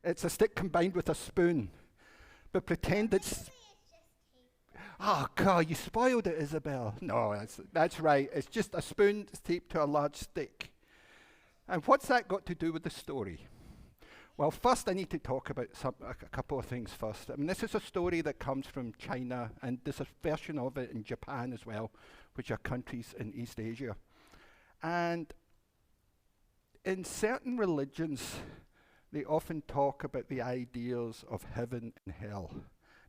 It's a stick combined with a spoon. But pretend it's... Oh, God, you spoiled it, Isabel. No, that's right. It's just a spoon taped to a large stick. And what's that got to do with the story? Well, first I need to talk about a couple of things first. I mean, this is a story that comes from China, and there's a version of it in Japan as well, which are countries in East Asia. And in certain religions, they often talk about the ideas of heaven and hell.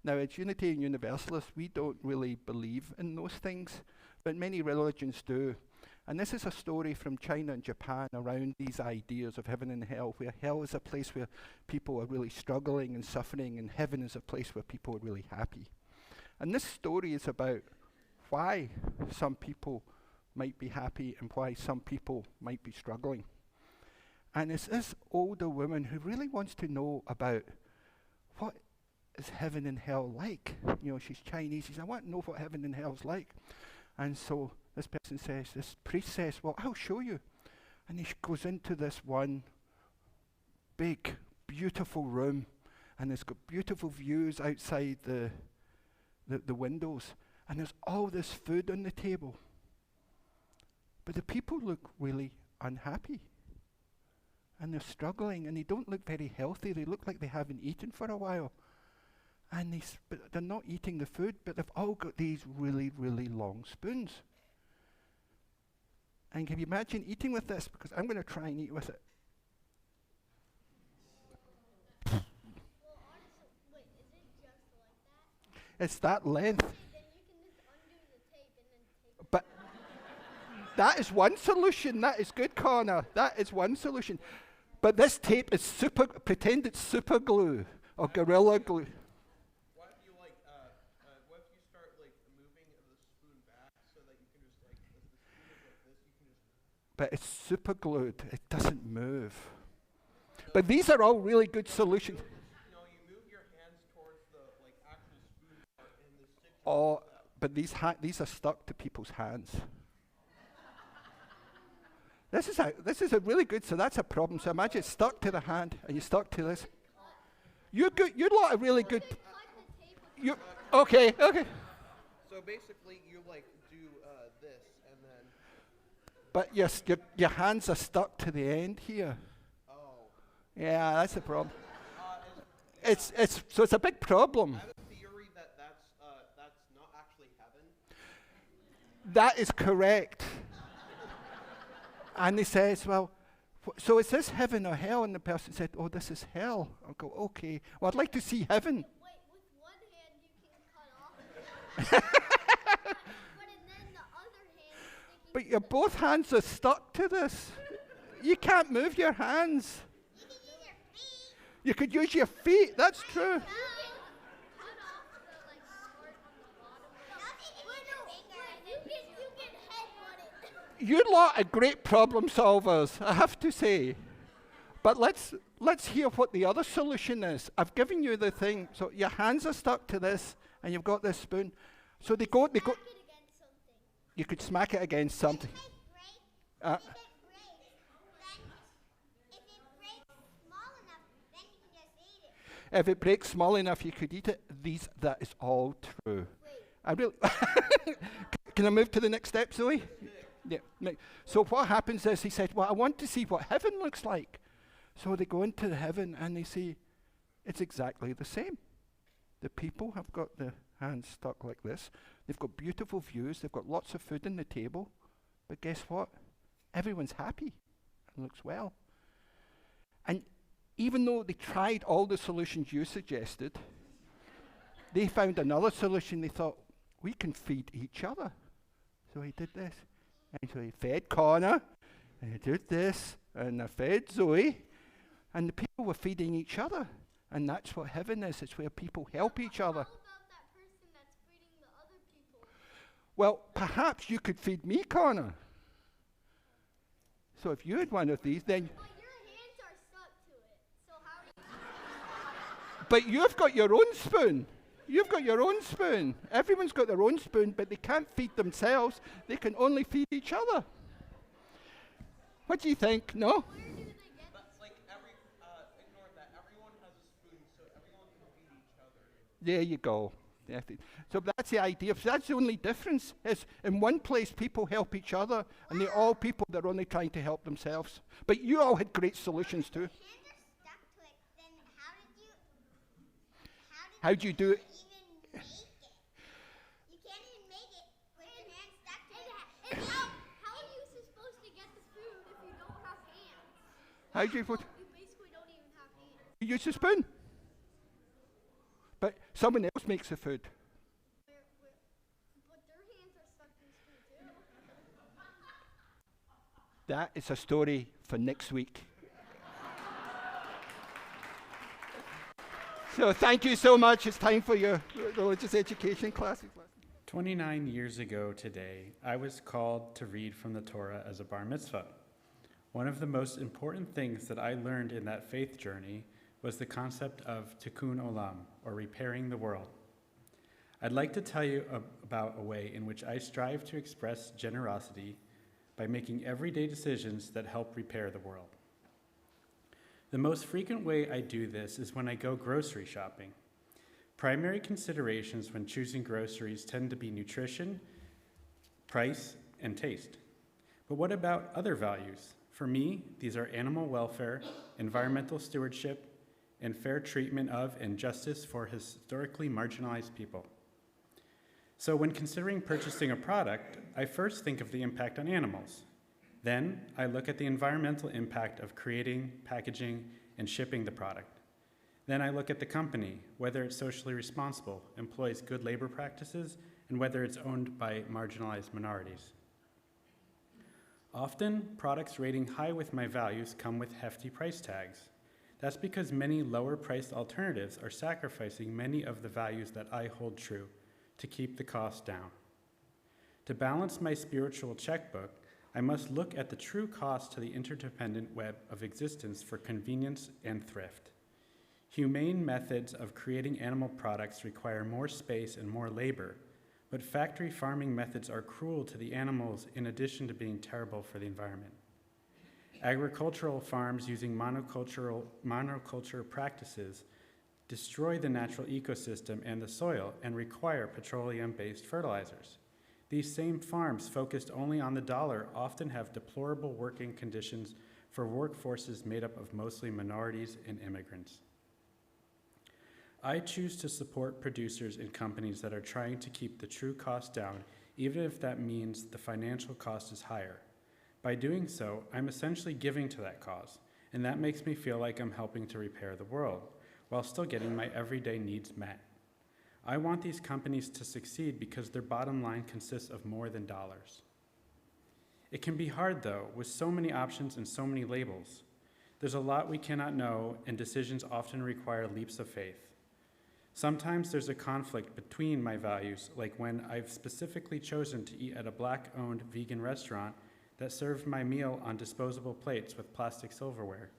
Now, as Unitarian Universalists, we don't really believe in those things, but many religions do. And this is a story from China and Japan around these ideas of heaven and hell, where hell is a place where people are really struggling and suffering, and heaven is a place where people are really happy. And this story is about why some people might be happy and why some people might be struggling. And it's this older woman who really wants to know about what is heaven and hell like. You know, she's Chinese. She says, I want to know what heaven and hell is like. And so this person says, this priest says, well, I'll show you. And he goes into this one big, beautiful room, and it's got beautiful views outside the windows, and there's all this food on the table. But the people look really unhappy, and they're struggling, and they don't look very healthy. They look like they haven't eaten for a while. And but they're not eating the food, but they've all got these really, really long spoons. And can you imagine eating with this? Because I'm going to try and eat with it. Well, honestly, wait, is it just like that? It's that length. Okay, then you can just undo the tape and then tape it. But that is one solution. That is good, Connor. That is one solution. But this tape is pretend it's super glue or gorilla glue. What if you what if you start moving the spoon back so that you can just if the spoon is like this, you can just. But it's super glued. It doesn't move. But these are all really good solutions. No, you move your hands towards the actual spoon part and the stick. Oh, but these are stuck to people's hands. This is a really good. So that's a problem. So imagine it's stuck to the hand, and you stuck to this. You're good. You're a lot of really good. You okay? Okay. So basically, you do this, and then. But your hands are stuck to the end here. Oh. Yeah, that's a problem. It's a big problem. I have a theory that's not actually heaven. That is correct. And he says, well, so is this heaven or hell? And the person said, oh, this is hell. I'll go, okay. Well, I'd like to see heaven. Wait, with one hand you can cut off. But and then the other hand is sticking But to your the both hands are stuck to this. You can't move your hands. You can use your feet. You could use your feet. That's true. You can cut off the part on the bottom. You can headbutt it. You lot are great problem solvers, I have to say. But let's hear what the other solution is. I've given you the thing. So your hands are stuck to this, and you've got this spoon. So they go. Smack it against something. You could smack it against something. Uh, If it breaks small enough, you could eat it. That is all true. I really. Can I move to the next step, Zoe? Yeah. So what happens is he said, well, I want to see what heaven looks like. So they go into heaven and they see it's exactly the same. The people have got the hands stuck like this. They've got beautiful views. They've got lots of food on the table. But guess what? Everyone's happy and looks well. And even though they tried all the solutions you suggested, they found another solution. They thought, we can feed each other. So he did this. And so he fed Connor, and he did this, and I fed Zoe, and the people were feeding each other. And that's what heaven is. It's where people help each other. How about that person that's feeding the other people? Well, perhaps you could feed me, Connor. So if you had one of these, then... But your hands are stuck to it, so how are you... But you've got your own spoon. You've got your own spoon. Everyone's got their own spoon, but they can't feed themselves. They can only feed each other. What do you think? No? Where do they get But ignore that. Everyone There you go. So that's the idea. So that's the only difference. Is in one place people help each other, and they're all people that are only trying to help themselves. But you all had great solutions too. Hands are stuck to it. Then How do you do it? even make it? You can't even make it with your hands stuck to it. And how are you supposed to get the food if you don't have hands? How do you put? You basically don't even have hands. You use a spoon. But someone else makes the food. But their hands are stuck in the spoon too. That is a story for next week. So thank you so much. It's time for your religious education classes. 29 years ago today, I was called to read from the Torah as a bar mitzvah. One of the most important things that I learned in that faith journey was the concept of tikkun olam, or repairing the world. I'd like to tell you about a way in which I strive to express generosity by making everyday decisions that help repair the world. The most frequent way I do this is when I go grocery shopping. Primary considerations when choosing groceries tend to be nutrition, price, and taste. But what about other values? For me, these are animal welfare, environmental stewardship, and fair treatment of and justice for historically marginalized people. So when considering purchasing a product, I first think of the impact on animals. Then I look at the environmental impact of creating, packaging, and shipping the product. Then I look at the company, whether it's socially responsible, employs good labor practices, and whether it's owned by marginalized minorities. Often, products rating high with my values come with hefty price tags. That's because many lower-priced alternatives are sacrificing many of the values that I hold true to keep the cost down. To balance my spiritual checkbook, I must look at the true cost to the interdependent web of existence for convenience and thrift. Humane methods of creating animal products require more space and more labor, but factory farming methods are cruel to the animals in addition to being terrible for the environment. Agricultural farms using monoculture practices destroy the natural ecosystem and the soil and require petroleum-based fertilizers. These same farms focused only on the dollar often have deplorable working conditions for workforces made up of mostly minorities and immigrants. I choose to support producers and companies that are trying to keep the true cost down, even if that means the financial cost is higher. By doing so, I'm essentially giving to that cause, and that makes me feel like I'm helping to repair the world, while still getting my everyday needs met. I want these companies to succeed because their bottom line consists of more than dollars. It can be hard, though, with so many options and so many labels. There's a lot we cannot know, and decisions often require leaps of faith. Sometimes there's a conflict between my values, like when I've specifically chosen to eat at a Black-owned vegan restaurant that served my meal on disposable plates with plastic silverware.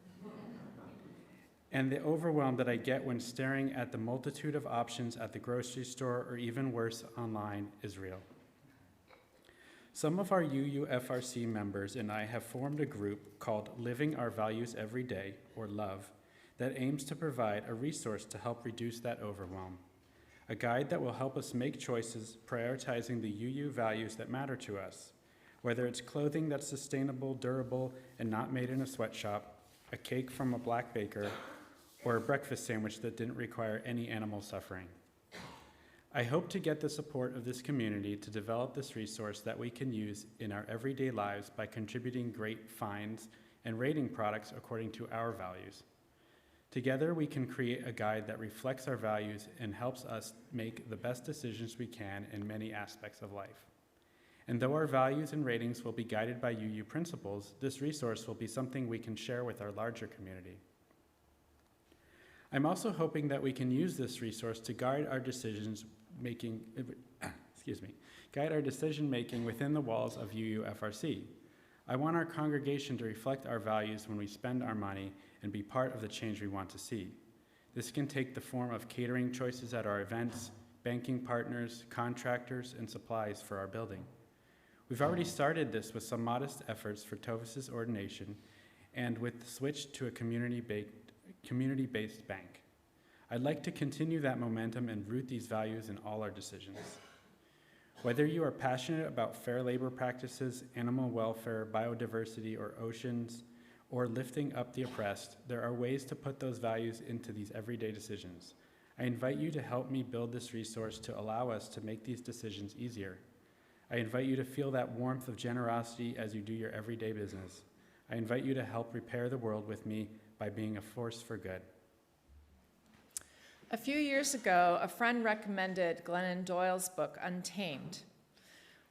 And the overwhelm that I get when staring at the multitude of options at the grocery store or even worse online is real. Some of our UUFRC members and I have formed a group called Living Our Values Every Day, or LOVE, that aims to provide a resource to help reduce that overwhelm. A guide that will help us make choices prioritizing the UU values that matter to us, whether it's clothing that's sustainable, durable, and not made in a sweatshop, a cake from a black baker, or a breakfast sandwich that didn't require any animal suffering. I hope to get the support of this community to develop this resource that we can use in our everyday lives by contributing great finds and rating products according to our values. Together, we can create a guide that reflects our values and helps us make the best decisions we can in many aspects of life. And though our values and ratings will be guided by UU principles, this resource will be something we can share with our larger community. I'm also hoping that we can use this resource to guide our decision making within the walls of UUFRC. I want our congregation to reflect our values when we spend our money and be part of the change we want to see. This can take the form of catering choices at our events, banking partners, contractors, and supplies for our building. We've already started this with some modest efforts for Tovis's ordination and with the switch to a community-based bank. I'd like to continue that momentum and root these values in all our decisions. Whether you are passionate about fair labor practices, animal welfare, biodiversity, or oceans, or lifting up the oppressed, there are ways to put those values into these everyday decisions. I invite you to help me build this resource to allow us to make these decisions easier. I invite you to feel that warmth of generosity as you do your everyday business. I invite you to help repair the world with me by being a force for good. A few years ago, a friend recommended Glennon Doyle's book, Untamed.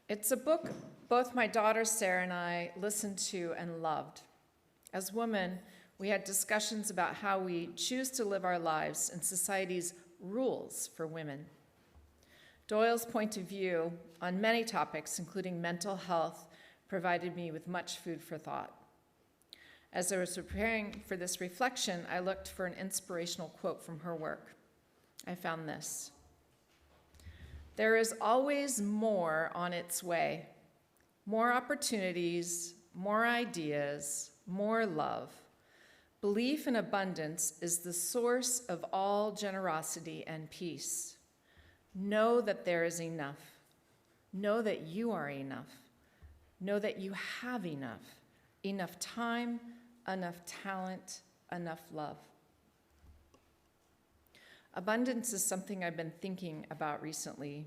It's a book both my daughter Sarah and I listened to and loved. As women, we had discussions about how we choose to live our lives and society's rules for women. Doyle's point of view on many topics, including mental health, provided me with much food for thought. As I was preparing for this reflection, I looked for an inspirational quote from her work. I found this: "There is always more on its way, more opportunities, more ideas, more love. Belief in abundance is the source of all generosity and peace. Know that there is enough. Know that you are enough. Know that you have enough. Enough time, enough talent, enough love." Abundance is something I've been thinking about recently.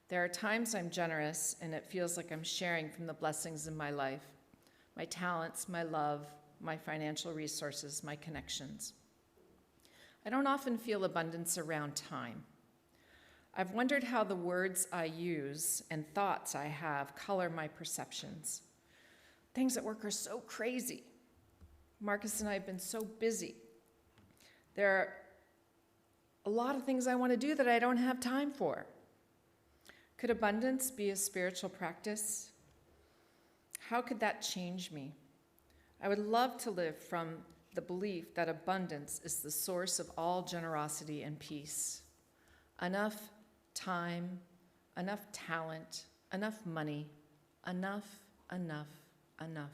There are times I'm generous and it feels like I'm sharing from the blessings in my life, my talents, my love, my financial resources, my connections. I don't often feel abundance around time. I've wondered how the words I use and thoughts I have color my perceptions. Things at work are so crazy. Marcus and I have been so busy. There are a lot of things I want to do that I don't have time for. Could abundance be a spiritual practice? How could that change me? I would love to live from the belief that abundance is the source of all generosity and peace. Enough time, enough talent, enough money, enough, enough, enough.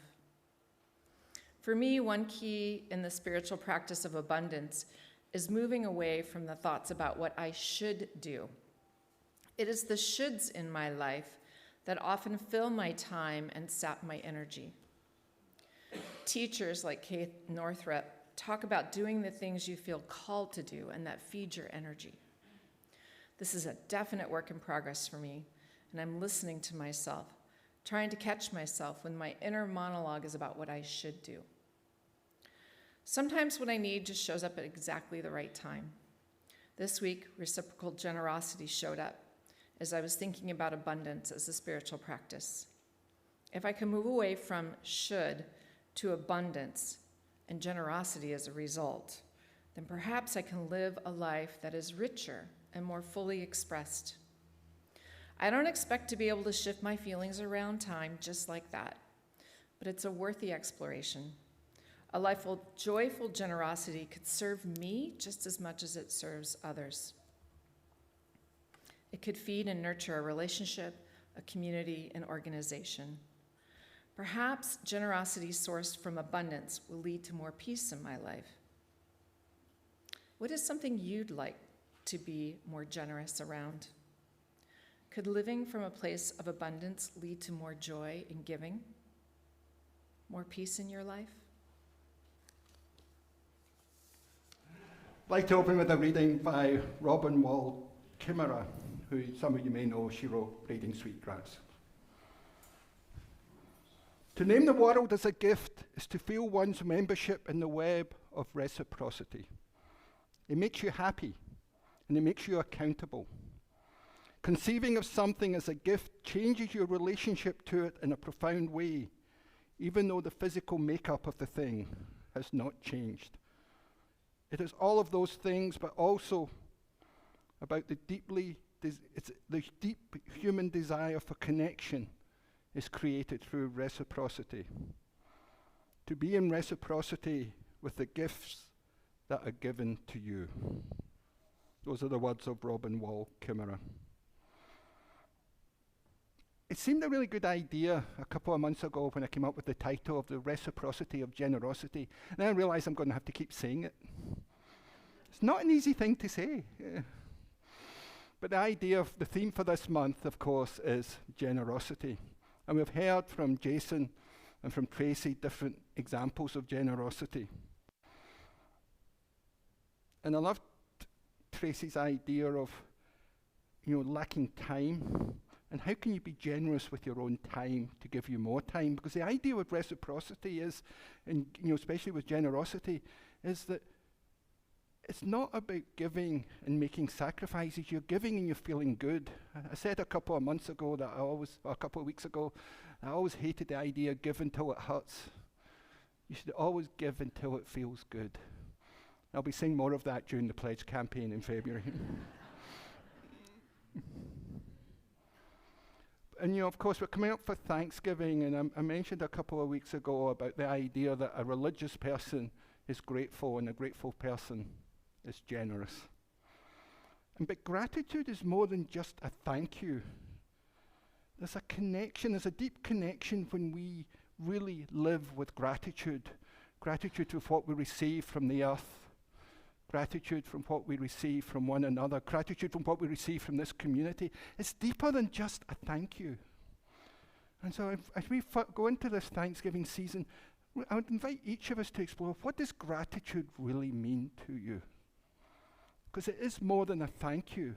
For me, one key in the spiritual practice of abundance is moving away from the thoughts about what I should do. It is the shoulds in my life that often fill my time and sap my energy. Teachers like Kate Northrup talk about doing the things you feel called to do and that feed your energy. This is a definite work in progress for me, and I'm listening to myself, trying to catch myself when my inner monologue is about what I should do. Sometimes what I need just shows up at exactly the right time. This week, reciprocal generosity showed up as I was thinking about abundance as a spiritual practice. If I can move away from should to abundance and generosity as a result, then perhaps I can live a life that is richer and more fully expressed. I don't expect to be able to shift my feelings around time just like that, but it's a worthy exploration. A life of joyful generosity could serve me just as much as it serves others. It could feed and nurture a relationship, a community, an organization. Perhaps generosity sourced from abundance will lead to more peace in my life. What is something you'd like to be more generous around? Could living from a place of abundance lead to more joy in giving? More peace in your life? I'd like to open with a reading by Robin Wall Kimmerer, who some of you may know. She wrote Braiding Sweetgrass. To name the world as a gift is to feel one's membership in the web of reciprocity. It makes you happy, and it makes you accountable. Conceiving of something as a gift changes your relationship to it in a profound way, even though the physical makeup of the thing has not changed. It is all of those things, but also about the the deep human desire for connection is created through reciprocity. To be in reciprocity with the gifts that are given to you. Those are the words of Robin Wall Kimmerer. It seemed a really good idea a couple of months ago when I came up with the title of The Reciprocity of Generosity. And then I realized I'm going to have to keep saying it. It's not an easy thing to say. But the idea of the theme for this month, of course, is generosity. And we've heard from Jason and from Tracey different examples of generosity. And I loved Tracey's idea of, lacking time. And how can you be generous with your own time to give you more time? Because the idea with reciprocity is, and especially with generosity, is that it's not about giving and making sacrifices. You're giving and you're feeling good. I said a couple of weeks ago, I always hated the idea of give until it hurts. You should always give until it feels good. I'll be saying more of that during the pledge campaign in February. And of course, we're coming up for Thanksgiving, and I mentioned a couple of weeks ago about the idea that a religious person is grateful and a grateful person is generous. But gratitude is more than just a thank you. There's a connection, there's a deep connection when we really live with gratitude. Gratitude of what we receive from the earth, gratitude from what we receive from one another, gratitude from what we receive from this community. It's deeper than just a thank you. And so as we go into this Thanksgiving season, I would invite each of us to explore, what does gratitude really mean to you? Because it is more than a thank you.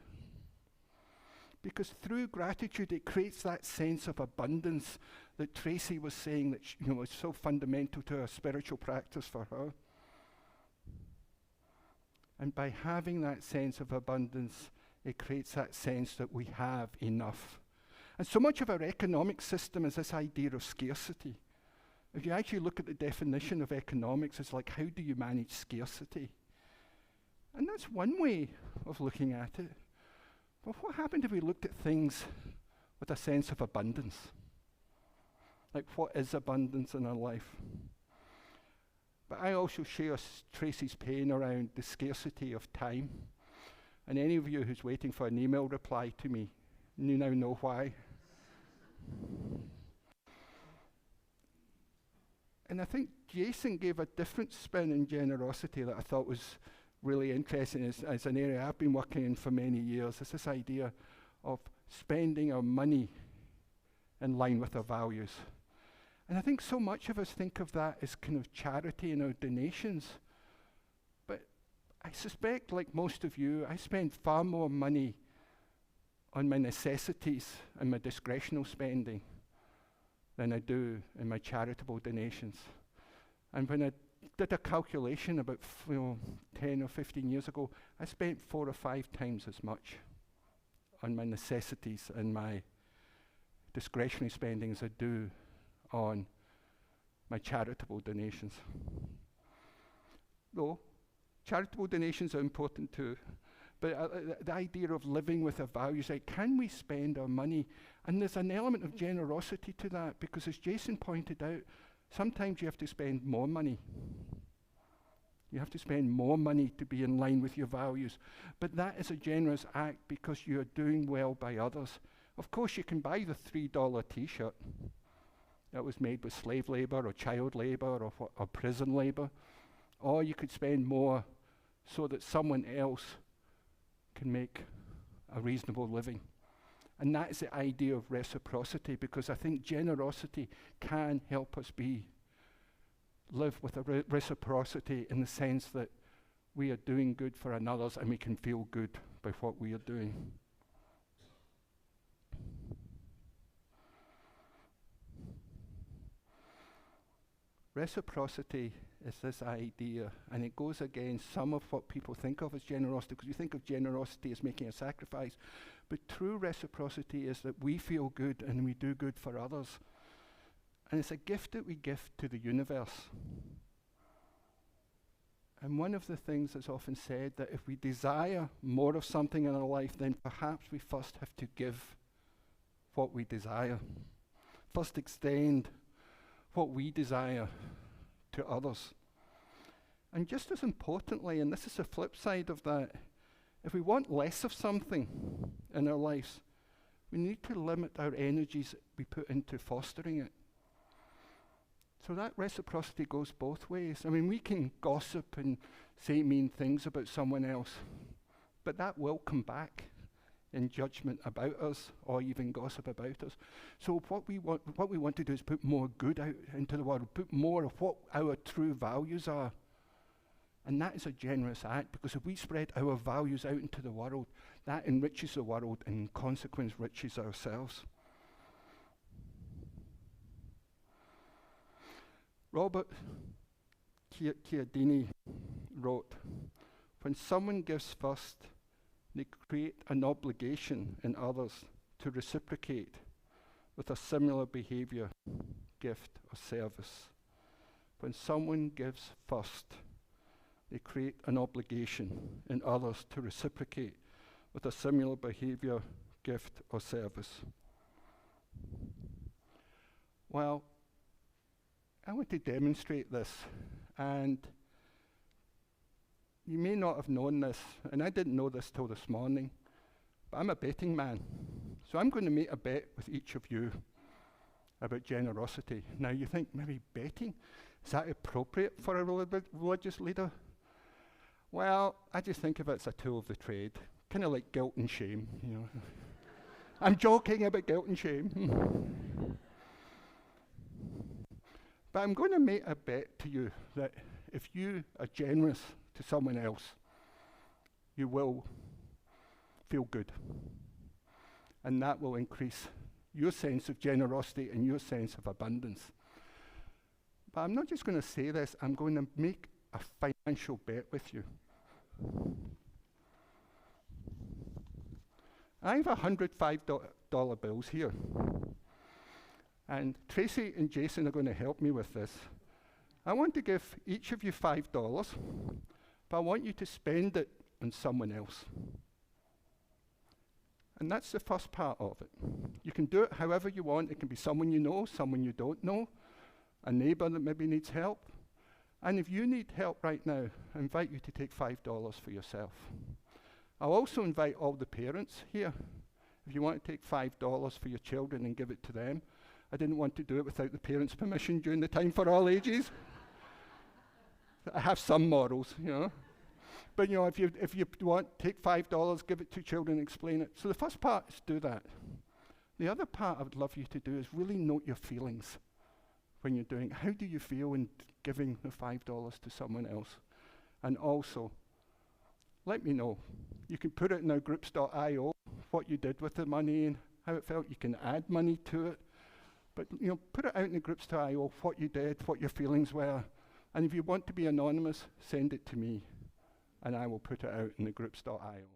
Because through gratitude, it creates that sense of abundance that Tracey was saying that was so fundamental to a spiritual practice for her. And by having that sense of abundance, it creates that sense that we have enough. And so much of our economic system is this idea of scarcity. If you actually look at the definition of economics, it's like, how do you manage scarcity? And that's one way of looking at it. But what happened if we looked at things with a sense of abundance? Like, what is abundance in our life? But I also share Tracey's pain around the scarcity of time. And any of you who's waiting for an email reply to me, you now know why. And I think Jason gave a different spin in generosity that I thought was really interesting as an area I've been working in for many years. It's this idea of spending our money in line with our values. And I think so much of us think of that as kind of charity and our donations. But I suspect, like most of you, I spend far more money on my necessities and my discretional spending than I do in my charitable donations. And when I did a calculation about 10 or 15 years ago, I spent 4 or 5 times as much on my necessities and my discretionary spending as I do on my charitable donations. Though charitable donations are important too, but the idea of living with our values, like, can we spend our money? And there's an element of generosity to that, because as Jason pointed out, sometimes you have to spend more money. You have to spend more money to be in line with your values. But that is a generous act because you are doing well by others. Of course, you can buy the $3 t-shirt that was made with slave labor or child labor or prison labor. Or you could spend more so that someone else can make a reasonable living. And that is the idea of reciprocity, because I think generosity can help us live with a reciprocity in the sense that we are doing good for others and we can feel good by what we are doing. Reciprocity is this idea, and it goes against some of what people think of as generosity, because we think of generosity as making a sacrifice. But true reciprocity is that we feel good and we do good for others. And it's a gift that we give to the universe. And one of the things that's often said, that if we desire more of something in our life, then perhaps we first have to give what we desire. First extend what we desire to others. And just as importantly, and this is the flip side of that, if we want less of something in our lives, we need to limit our energies that we put into fostering it. So that reciprocity goes both ways. I mean, we can gossip and say mean things about someone else, but that will come back in judgment about us, or even gossip about us. So what we want to do is put more good out into the world, put more of what our true values are. And that is a generous act, because if we spread our values out into the world, that enriches the world and in consequence enriches ourselves. Robert Cialdini wrote, "When someone gives first, they create an obligation in others to reciprocate with a similar behavior, gift, or service." When someone gives first, they create an obligation in others to reciprocate with a similar behavior, gift, or service. Well, I want to demonstrate this, and you may not have known this, and I didn't know this till this morning, but I'm a betting man. So I'm going to make a bet with each of you about generosity. Now you think, maybe betting? Is that appropriate for a religious leader? Well, I just think of it as a tool of the trade, kind of like guilt and shame, you know. I'm joking about guilt and shame. But I'm going to make a bet to you that if you are generous to someone else, you will feel good. And that will increase your sense of generosity and your sense of abundance. But I'm not just going to say this, I'm going to make a financial bet with you. I have $105 bills here. And Tracey and Jason are going to help me with this. I want to give each of you $5, but I want you to spend it on someone else. And that's the first part of it. You can do it however you want. It can be someone you know, someone you don't know, a neighbor that maybe needs help. And if you need help right now, I invite you to take $5 for yourself. I'll also invite all the parents here. If you want to take $5 for your children and give it to them. I didn't want to do it without the parents' permission during the time for all ages. I have some morals, you know. But you know, if you want, take $5, give it to children, explain it. So the first part is do that. The other part I would love you to do is really note your feelings when you're doing it. How do you feel in giving the $5 to someone else? And also, let me know. You can put it in our groups.io, what you did with the money and how it felt. You can add money to it. But you know, put it out in the groups.io, what you did, what your feelings were. And if you want to be anonymous, send it to me, and I will put it out in the groups.io.